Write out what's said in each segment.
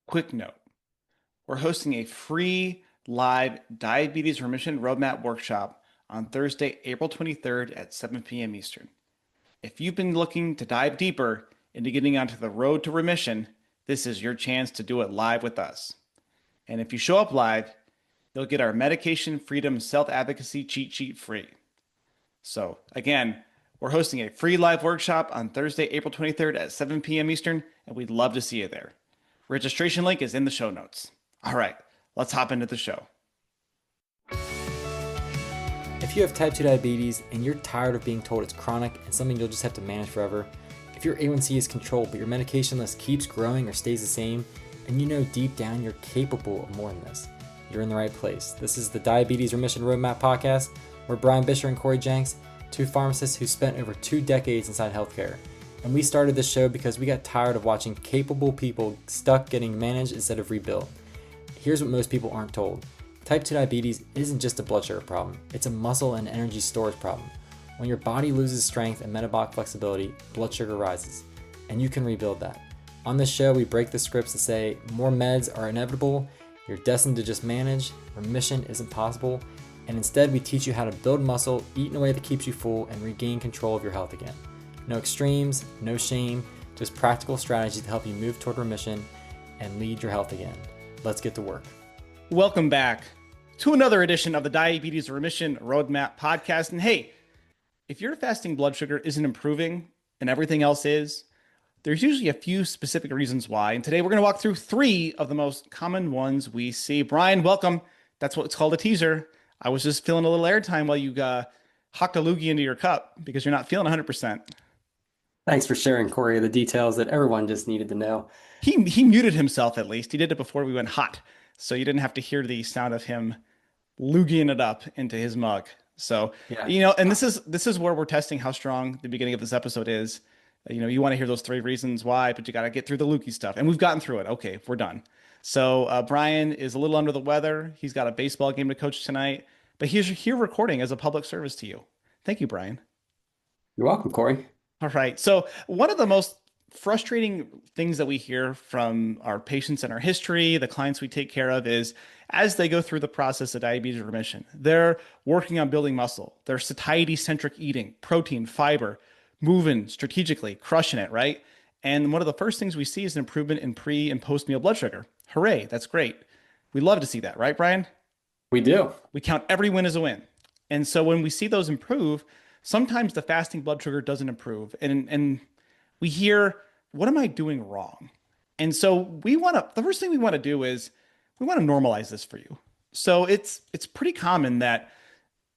quick note. We're hosting a free live diabetes remission roadmap workshop on Thursday, April 23rd at 7 p.m. Eastern. If you've been looking to dive deeper into getting onto the road to remission, this is your chance to do it live with us. And if you show up live, you'll get our medication freedom self-advocacy cheat sheet free. So again, we're hosting a free live workshop on Thursday, April 23rd at 7 p.m. Eastern, and we'd love to see you there. Registration link is in the show notes. All right, let's hop into the show. If you have type 2 diabetes and you're tired of being told it's chronic and something you'll just have to manage forever, if your A1C is controlled but your medication list keeps growing or stays the same, and you know deep down you're capable of more than this, you're in the right place. This is the Diabetes Remission Roadmap podcast. We're Brian Bisher and Corey Jenks, two pharmacists who spent over 2 decades inside healthcare. And we started this show because we got tired of watching capable people stuck getting managed instead of rebuilt. Here's what most people aren't told. Type 2 diabetes isn't just a blood sugar problem, it's a muscle and energy storage problem. When your body loses strength and metabolic flexibility, blood sugar rises, and you can rebuild that. On this show, we break the scripts to say more meds are inevitable, you're destined to just manage, remission isn't possible, and instead we teach you how to build muscle, eat in a way that keeps you full, and regain control of your health again. No extremes, no shame, just practical strategies to help you move toward remission and lead your health again. Let's get to work. Welcome back to another edition of the Diabetes Remission Roadmap podcast. And hey, if your fasting blood sugar isn't improving and everything else is, there's usually a few specific reasons why. And today we're going to walk through 3 of the most common ones we see. Brian, welcome. That's what it's called, a teaser. I was just feeling a little airtime while you hocked a loogie into your cup because you're not feeling 100%. Thanks for sharing, Corey, the details that everyone just needed to know. He muted himself at least. He did it before we went hot. So you didn't have to hear the sound of him loogiing it up into his mug. So, Yeah. and this is where we're testing how strong the beginning of this episode is. You want to hear those 3 reasons why, but you got to get through the loogie stuff. And we've gotten through it. Okay, we're done. So Brian is a little under the weather. He's got a baseball game to coach tonight, but he's here recording as a public service to you. Thank you, Brian. You're welcome, Corey. All right. So one of the most frustrating things that we hear from our patients and our history, the clients we take care of, is as they go through the process of diabetes remission, they're working on building muscle. They're satiety-centric eating, protein, fiber, moving strategically, crushing it, right? And one of the first things we see is an improvement in pre and post-meal blood sugar. Hooray, that's great. We love to see that, right, Brian? We do. We count every win as a win. And so when we see those improve, sometimes the fasting blood sugar doesn't improve. And we hear, what am I doing wrong? And so the first thing we want to do is we want to normalize this for you. So it's pretty common that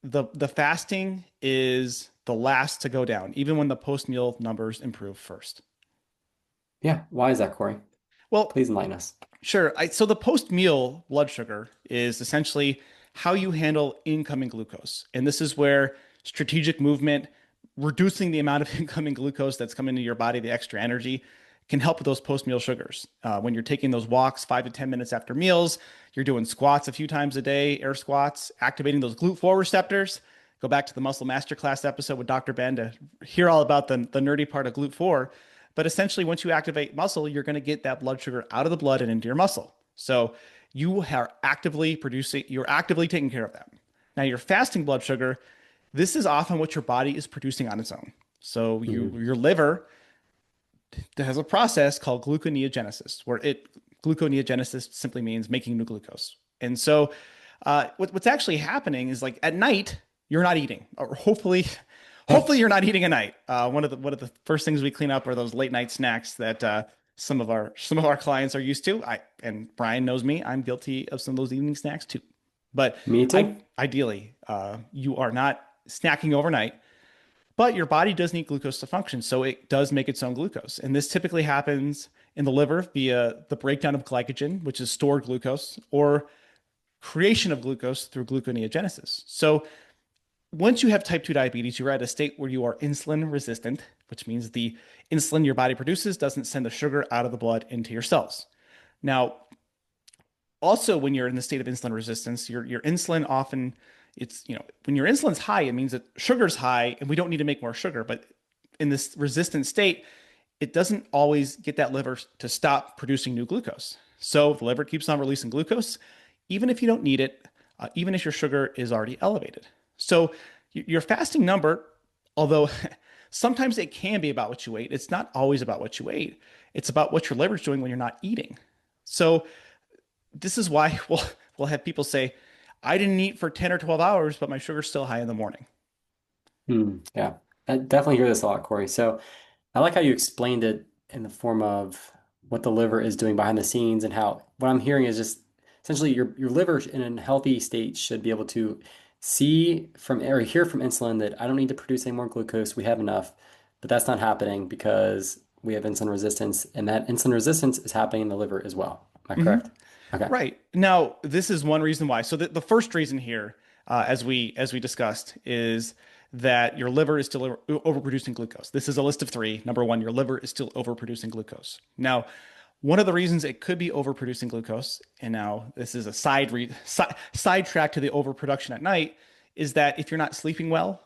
the fasting is the last to go down, even when the post-meal numbers improve first. Yeah. Why is that, Corey? Well, Please enlighten us. sure. So the post-meal blood sugar is essentially how you handle incoming glucose. And this is where strategic movement, reducing the amount of incoming glucose that's coming into your body, the extra energy, can help with those post-meal sugars. When you're taking those walks 5 to 10 minutes after meals, you're doing squats a few times a day, air squats, activating those GLUT4 receptors. Go back to the Muscle Masterclass episode with Dr. Ben to hear all about the nerdy part of GLUT4. But essentially, once you activate muscle, you're going to get that blood sugar out of the blood and into your muscle. So you are you're actively taking care of that. Now, your fasting blood sugar, this is often what your body is producing on its own. So your liver has a process called gluconeogenesis, gluconeogenesis simply means making new glucose. And so what's actually happening is, like, at night, you're not eating, or hopefully you're not eating at night. One of the first things we clean up are those late night snacks that some of our clients are used to. And Brian knows me, I'm guilty of some of those evening snacks too. But Me too. ideally, you are not snacking overnight, but your body does need glucose to function. So it does make its own glucose. And this typically happens in the liver via the breakdown of glycogen, which is stored glucose, or creation of glucose through gluconeogenesis. So once you have type 2 diabetes, you're at a state where you are insulin resistant, which means the insulin your body produces doesn't send the sugar out of the blood into your cells. Now, also, when you're in the state of insulin resistance, your insulin often, when your insulin's high, it means that sugar's high and we don't need to make more sugar. But in this resistant state, it doesn't always get that liver to stop producing new glucose. So the liver keeps on releasing glucose, even if you don't need it, even if your sugar is already elevated. So your fasting number, although sometimes it can be about what you ate, it's not always about what you ate. It's about what your liver's doing when you're not eating. So this is why we'll have people say, I didn't eat for 10 or 12 hours, but my sugar's still high in the morning. Yeah, I definitely hear this a lot, Corey. So I like how you explained it in the form of what the liver is doing behind the scenes and how what I'm hearing is just essentially your liver in a healthy state should be able to see from or hear from insulin that I don't need to produce any more glucose. We have enough, but that's not happening because we have insulin resistance, and that insulin resistance is happening in the liver as well. Am I hmm correct? Okay. Right. Now, this is one reason why. So the first reason here, as we discussed, is that your liver is still overproducing glucose. This is a list of three. Number one, your liver is still overproducing glucose. Now, one of the reasons it could be overproducing glucose, and now this is a sidetrack to the overproduction at night, is that if you're not sleeping well,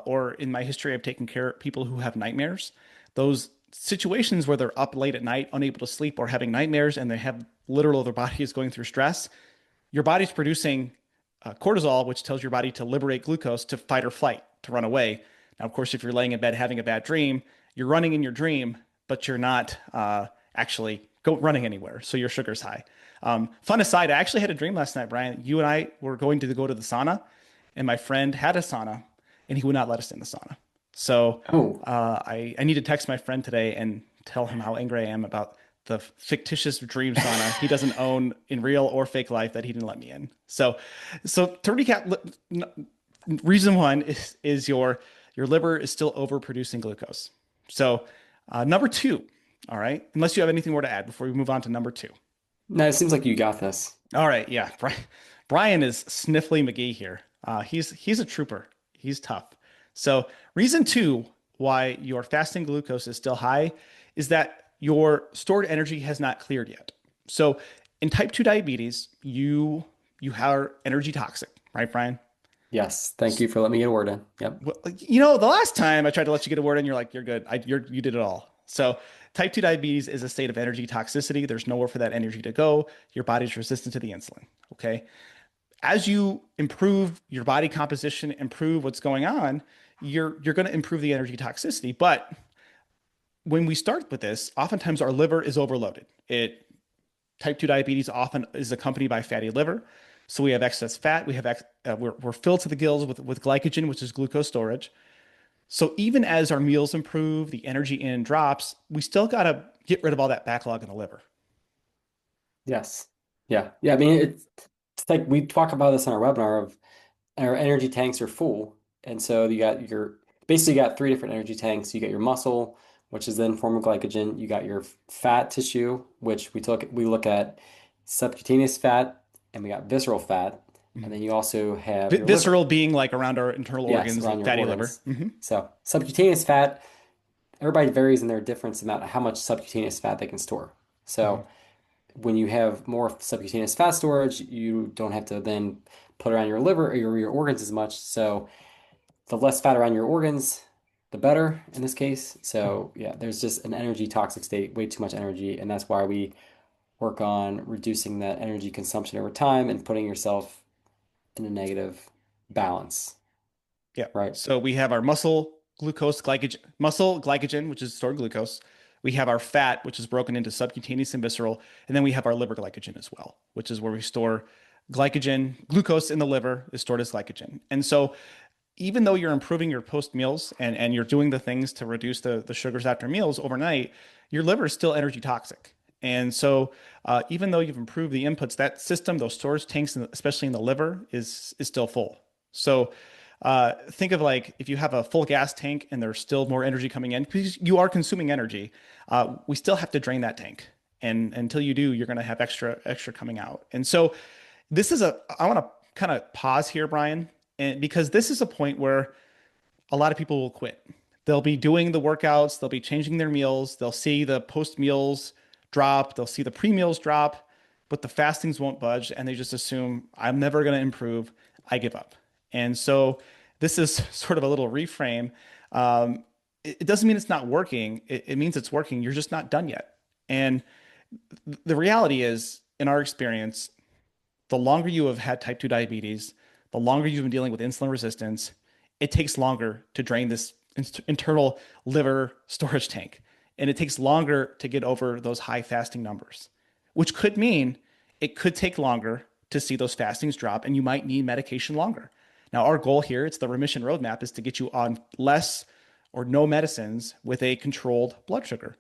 or in my history, I've taken care of people who have nightmares. Those situations where they're up late at night, unable to sleep, or having nightmares, and they have literal their body is going through stress. Your body's producing cortisol, which tells your body to liberate glucose to fight or flight, to run away. Now, of course, if you're laying in bed having a bad dream, you're running in your dream, but you're not actually go running anywhere. So your sugar's high. Fun aside, I actually had a dream last night, Brian. You and I were going to go to the sauna, and my friend had a sauna, and he would not let us in the sauna. So Oh, I need to text my friend today and tell him how angry I am about the fictitious dream sauna he doesn't own in real or fake life that he didn't let me in. So to recap, reason one is your liver is still overproducing glucose. So number two, all right, unless you have anything more to add before we move on to number two. no, it seems like you got this. All right, yeah, Brian is Sniffly McGee here. He's a trooper. He's tough. So reason two why your fasting glucose is still high is that your stored energy has not cleared yet. So in type 2 diabetes, you are energy toxic, right, Brian? Yes, thank you for letting me get a word in. Yep. Well, the last time I tried to let you get a word in, you're like, you're good. You did it all. So type 2 diabetes is a state of energy toxicity. There's nowhere for that energy to go. Your body's resistant to the insulin. Okay. As you improve your body composition, improve what's going on, you're going to improve the energy toxicity. But when we start with this, oftentimes our liver is overloaded. It Type 2 diabetes often is accompanied by fatty liver. So we have excess fat. We're filled to the gills with glycogen, which is glucose storage. So even as our meals improve, the energy in drops, we still got to get rid of all that backlog in the liver. Yes. Yeah. Yeah. I mean, it's like we talk about this in our webinar of our energy tanks are full. And so you got your basically you got three different energy tanks. You got your muscle, which is then form of glycogen. You got your fat tissue, which we look at subcutaneous fat, and we got visceral fat. And then you also have your liver. Visceral being like around our internal Yes, organs, around like your fatty liver. organs. So subcutaneous fat, everybody varies in their difference amount how much subcutaneous fat they can store. Mhm. So when you have more subcutaneous fat storage, you don't have to then put around your liver or your organs as much. So the less fat around your organs, the better in this case. So yeah, there's just an energy toxic state, way too much energy, and that's why we work on reducing that energy consumption over time and putting yourself in a negative balance, Yeah. right? So we have our muscle glycogen, which is stored glucose. We have our fat, which is broken into subcutaneous and visceral, and then we have our liver glycogen as well, which is where we store glycogen. Glucose in the liver is stored as glycogen. And so even though you're improving your post meals and you're doing the things to reduce the sugars after meals overnight, your liver is still energy toxic. And so, even though you've improved the inputs, that system, those storage tanks, especially in the liver, is still full. So, think of like if you have a full gas tank and there's still more energy coming in because you are consuming energy, we still have to drain that tank. And until you do, you're going to have extra coming out. And so, I want to kind of pause here, Brian, and because this is a point where a lot of people will quit. They'll be doing the workouts, they'll be changing their meals, they'll see the post meals drop, they'll see the pre meals drop, but the fastings won't budge, and they just assume I'm never going to improve. I give up. And so this is sort of a little reframe. Um, it doesn't mean it's not working. It means it's working. You're just not done yet. And the reality is, in our experience, the longer you have had type 2 diabetes, the longer you've been dealing with insulin resistance, it takes longer to drain this internal liver storage tank. And it takes longer to get over those high fasting numbers, which could mean it could take longer to see those fastings drop and you might need medication longer. Now, our goal here, it's the remission roadmap, is to get you on less or no medicines with a controlled blood sugar.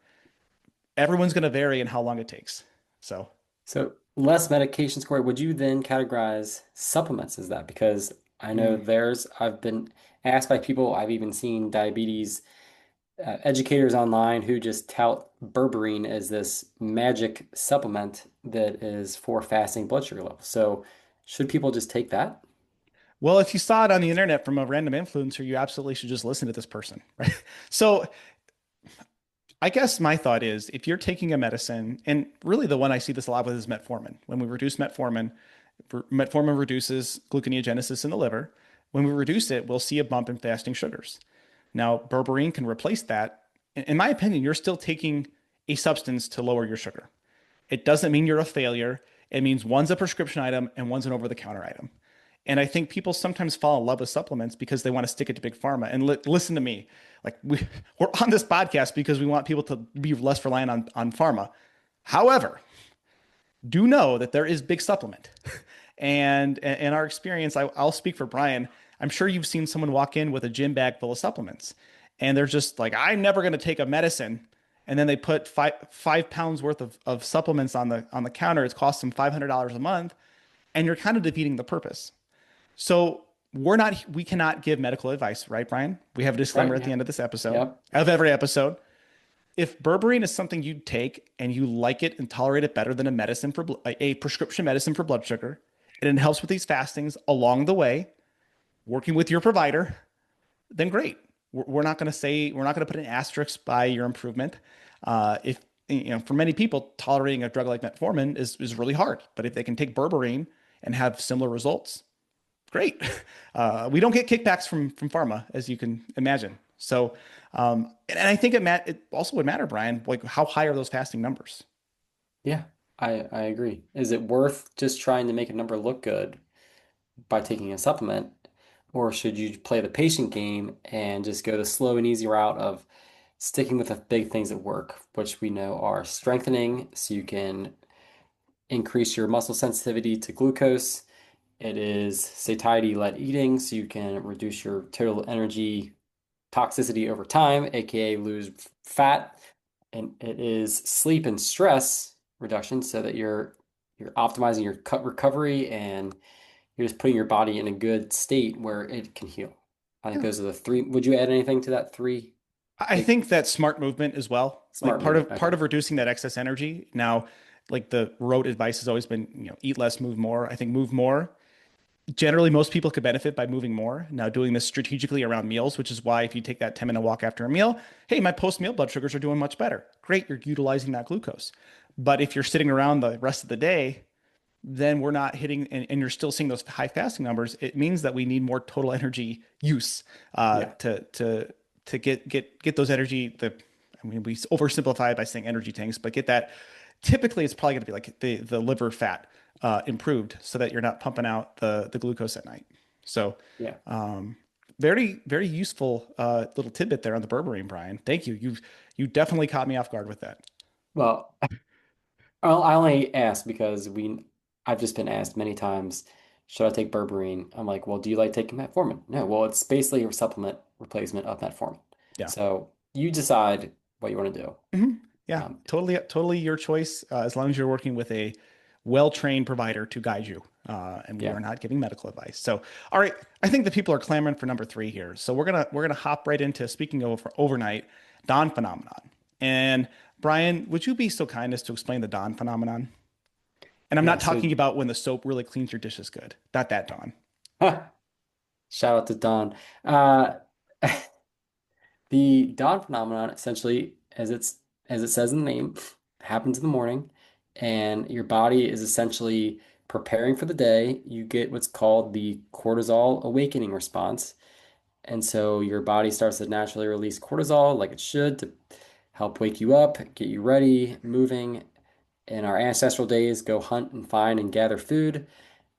Everyone's going to vary in how long it takes. So, So less medication score. Would you then categorize supplements as that? Because I know mm, I've been asked by people, I've even seen diabetes educators online who just tout berberine as this magic supplement that is for fasting blood sugar levels. So should people just take that? well, if you saw it on the internet from a random influencer, you absolutely should just listen to this person, right? So, I guess my thought is if you're taking a medicine, and really the one I see this a lot with is metformin. When we reduce metformin, metformin reduces gluconeogenesis in the liver. When we reduce it, we'll see a bump in fasting sugars. Now, berberine can replace that. In my opinion, you're still taking a substance to lower your sugar. It doesn't mean you're a failure. It means one's a prescription item and one's an over the counter item. And I think people sometimes fall in love with supplements because they want to stick it to big pharma. And listen to me, like we're on this podcast because we want people to be less reliant on pharma. However, do know that there is big supplement. And in our experience, I'll speak for Brian. I'm sure you've seen someone walk in with a gym bag full of supplements, and they're just like, "I'm never going to take a medicine," and then they put five pounds worth of supplements on the counter. It's cost them $500 a month, and you're kind of defeating the purpose. So we cannot give medical advice, right, Brian? We have a disclaimer Right. at the Yeah. end of this episode, Yep. of every episode. If berberine is something you take and you like it and tolerate it better than a medicine for a prescription medicine for blood sugar, and it helps with these fastings along the way, working with your provider, then great. We're not going to say we're not going to put an asterisk by your improvement. If for many people, tolerating a drug like metformin is really hard. But if they can take berberine and have similar results, great. We don't get kickbacks from pharma, as you can imagine. So, and I think it also would matter, Brian, like how high are those fasting numbers? Yeah. I agree. Is it worth just trying to make a number look good by taking a supplement, or should you play the patient game and just go the slow and easy route of sticking with the big things that work, which we know are strengthening, so you can increase your muscle sensitivity to glucose. It is satiety-led eating, so you can reduce your total energy toxicity over time, aka lose fat. And it is sleep and stress reduction, so that you're optimizing your cut recovery and you're just putting your body in a good state where it can heal. I think Yeah. those are the three. Would you add anything to that three I big think that smart movement as well. Like smart movement? part Okay. of reducing that excess energy. Now, like the rote advice has always been, eat less, move more. I think move more. Generally, most people could benefit by moving more. Now, doing this strategically around meals, which is why if you take that 10-minute walk after a meal, hey, my post-meal blood sugars are doing much better. Great, you're utilizing that glucose. But if you're sitting around the rest of the day, then we're not hitting, and you're still seeing those high fasting numbers. It means that we need more total energy use Yeah. to get those energy. I mean, we oversimplify it by saying energy tanks, but get that. Typically, it's probably going to be like the liver fat improved, so that you're not pumping out the glucose at night. So, Yeah. um, very useful little tidbit there on the berberine, Brian. Thank you. You definitely caught me off guard with that. Well, I only ask because I've just been asked many times, should I take berberine? I'm like, well, do you like taking metformin? No. Well, it's basically a supplement replacement of metformin. Yeah. So you decide what you want to do. hmm Yeah, Um, totally your choice. As long as you're working with a well-trained provider to guide you, and we yeah. are not giving medical advice. So, all right, I think the people are clamoring for number three here. So we're gonna hop right into speaking of overnight dawn phenomenon. And Brian, would you be so kind as to explain the dawn phenomenon? And I'm Yeah. not So talking about when the soap really cleans your dishes good. Not that dawn. shout out to Don. Uh, The dawn phenomenon, essentially, as it says in the name, happens in the morning, and your body is essentially preparing for the day. You get what's called the cortisol awakening response, And so your body starts to naturally release cortisol like it should to help wake you up, get you ready, moving. In our ancestral days, go hunt and find and gather food.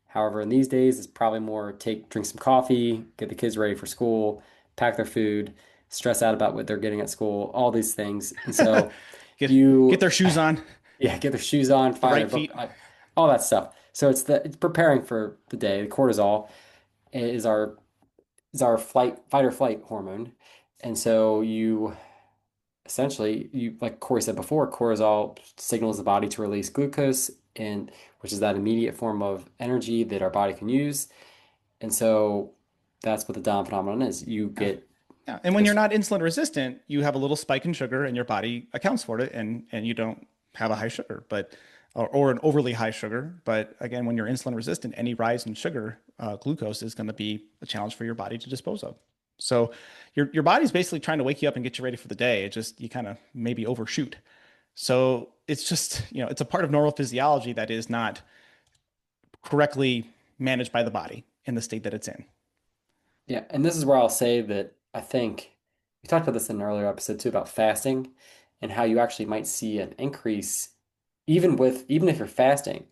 However, in these days, it's probably more drink some coffee, get the kids ready for school, pack their food, stress out about what they're getting at school, all these things. And so Get you, their shoes on, yeah, get their shoes on, the find their right book, feet. all that stuff. So it's preparing for the day. The cortisol is our fight or flight hormone. And so you essentially, you like Corey said before, cortisol signals the body to release glucose, and which is that immediate form of energy that our body can use. And so that's what the Dom phenomenon is. You Yeah. get Yeah. And when you're this, not insulin resistant, you have a little spike in sugar and your body accounts for it and you don't have a high sugar, but or an overly high sugar. But again, when you're insulin resistant, any rise in sugar, glucose is going to be a challenge for your body to dispose of. So your body's basically trying to wake you up and get you ready for the day. It just you kind of maybe overshoot. So it's just, it's a part of normal physiology that is not correctly managed by the body in the state that it's in. yeah, and this is where I'll say that I think we talked about this in an earlier episode too about fasting and how you actually might see an increase even if you're fasting,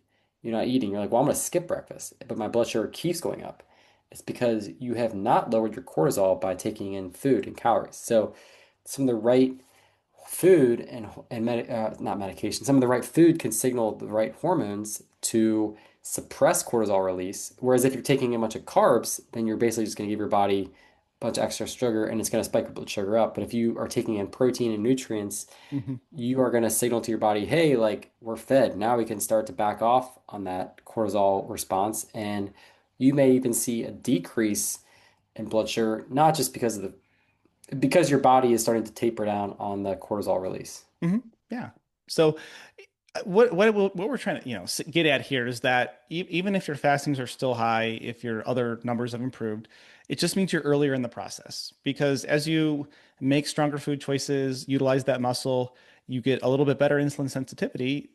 you're not eating, you're like, well, I'm gonna skip breakfast, but my blood sugar keeps going up. It's because you have not lowered your cortisol by taking in food and calories. So some of the right food not medication, some of the right food can signal the right hormones to suppress cortisol release. Whereas if you're taking in a bunch of carbs, then you're basically just going to give your body a bunch of extra sugar and it's going to spike your blood sugar up. But if you are taking in protein and nutrients, Mhm. you are going to signal to your body, hey, like we're fed. Now we can start to back off on that cortisol response. And you may even see a decrease in blood sugar, not just because your body is starting to taper down on the cortisol release. Yeah. So what we're trying to get at here is that even if your fastings are still high, if your other numbers have improved, it just means you're earlier in the process because as you make stronger food choices, utilize that muscle, you get a little bit better insulin sensitivity.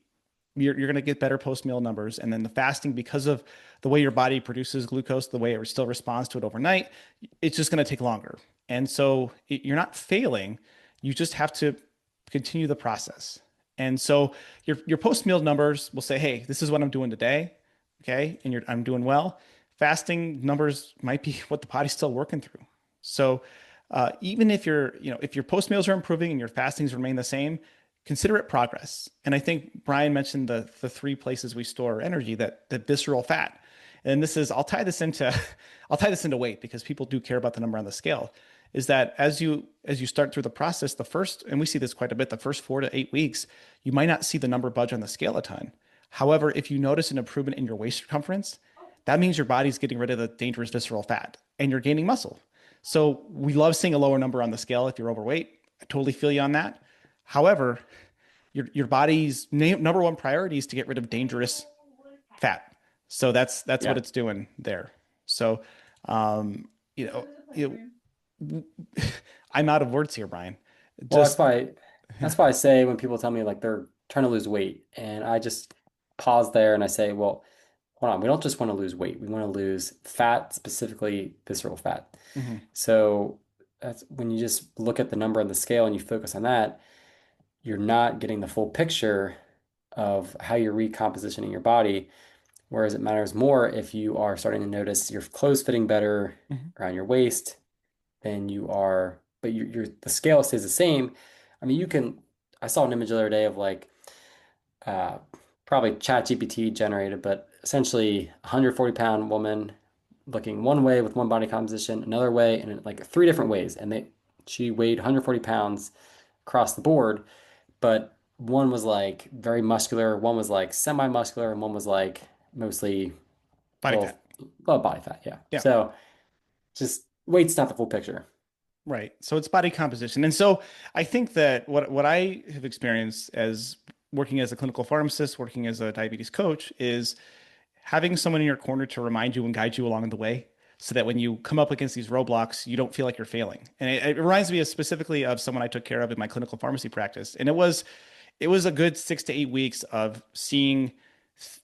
You're going to get better post meal numbers, and then the fasting because of the way your body produces glucose, the way it still responds to it overnight, it's just going to take longer. And so you're not failing, you just have to continue the process. And so your post meal numbers will say, hey, this is what I'm doing today. Okay. And I'm doing well. Fasting numbers might be what the body's still working through. So even if if your post meals are improving and your fastings remain the same, consider it progress. And I think Brian mentioned the three places we store energy, that the visceral fat. And this is, I'll tie this into weight because people do care about the number on the scale. Is that as you start through the process, the first, and we see this quite a bit, the first 4 to 8 weeks, you might not see the number budge on the scale a ton. However, if you notice an improvement in your waist circumference, that means your body's getting rid of the dangerous visceral fat and you're gaining muscle. So we love seeing a lower number on the scale if you're overweight. I totally feel you on that. However, your body's number one priority is to get rid of dangerous fat. So that's what Yeah. it's doing there. So um, you know, I'm out of words here, Brian. Well, Just that's why I say when people tell me like they're trying to lose weight, and I just pause there and I say, well, hold on, we don't just want to lose weight. We want to lose fat, specifically visceral fat. mhm, So that's when you just look at the number on the scale and you focus on that, you're not getting the full picture of how you're recompositioning your body. Whereas it matters more if you are starting to notice your clothes fitting better mhm. around your waist than you are, but the scale stays the same. I mean, I saw an image the other day of like uh, probably Chat GPT generated, but essentially a 140-pound woman looking one way with one body composition, another way, and like three different ways. And she weighed 140 pounds across the board, but one was like very muscular, one was like semi-muscular, and one was like mostly Body low, fat. low body fat. Yeah. Yeah. So just weight's not the full picture. Right. So it's body composition. And so I think that what I have experienced as working as a clinical pharmacist, working as a diabetes coach, is having someone in your corner to remind you and guide you along the way so that when you come up against these roadblocks, you don't feel like you're failing. And it reminds me specifically of someone I took care of in my clinical pharmacy practice. And it was a good 6 to 8 weeks of seeing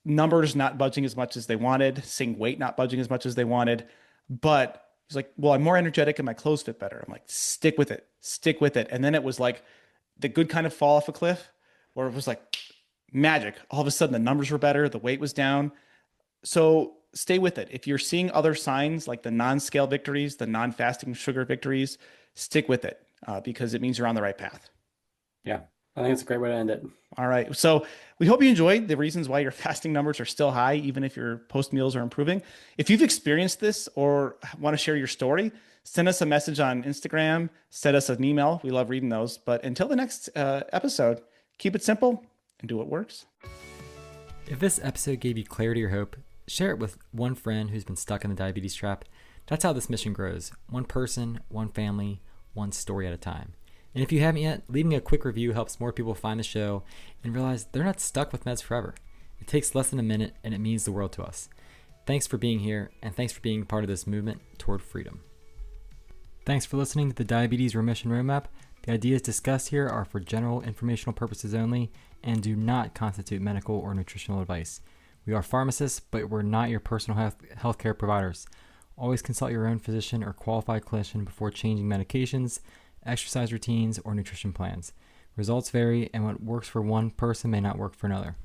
numbers not budging as much as they wanted, seeing weight not budging as much as they wanted, but He's like, well, I'm more energetic and my clothes fit better. I'm like, stick with it, stick with it. And then it was like the good kind of fall off a cliff where it was like magic. All of a sudden, the numbers were better, the weight was down. So stay with it. If you're seeing other signs like the non-scale victories, the non-fasting sugar victories, stick with it because it means you're on the right path. Yeah, I think it's a great way to end it. All right. So we hope you enjoyed the reasons why your fasting numbers are still high, even if your post meals are improving. If you've experienced this or want to share your story, send us a message on Instagram, send us an email. We love reading those. But until the next episode, keep it simple and do what works. If this episode gave you clarity or hope, share it with one friend who's been stuck in the diabetes trap. That's how this mission grows. One person, one family, one story at a time. And if you haven't yet, leaving a quick review helps more people find the show and realize they're not stuck with meds forever. It takes less than a minute and it means the world to us. Thanks for being here and thanks for being part of this movement toward freedom. Thanks for listening to the Diabetes Remission Roadmap. The ideas discussed here are for general informational purposes only and do not constitute medical or nutritional advice. We are pharmacists, but we're not your personal healthcare providers. Always consult your own physician or qualified clinician before changing medications, exercise routines, or nutrition plans. Results vary, and what works for one person may not work for another.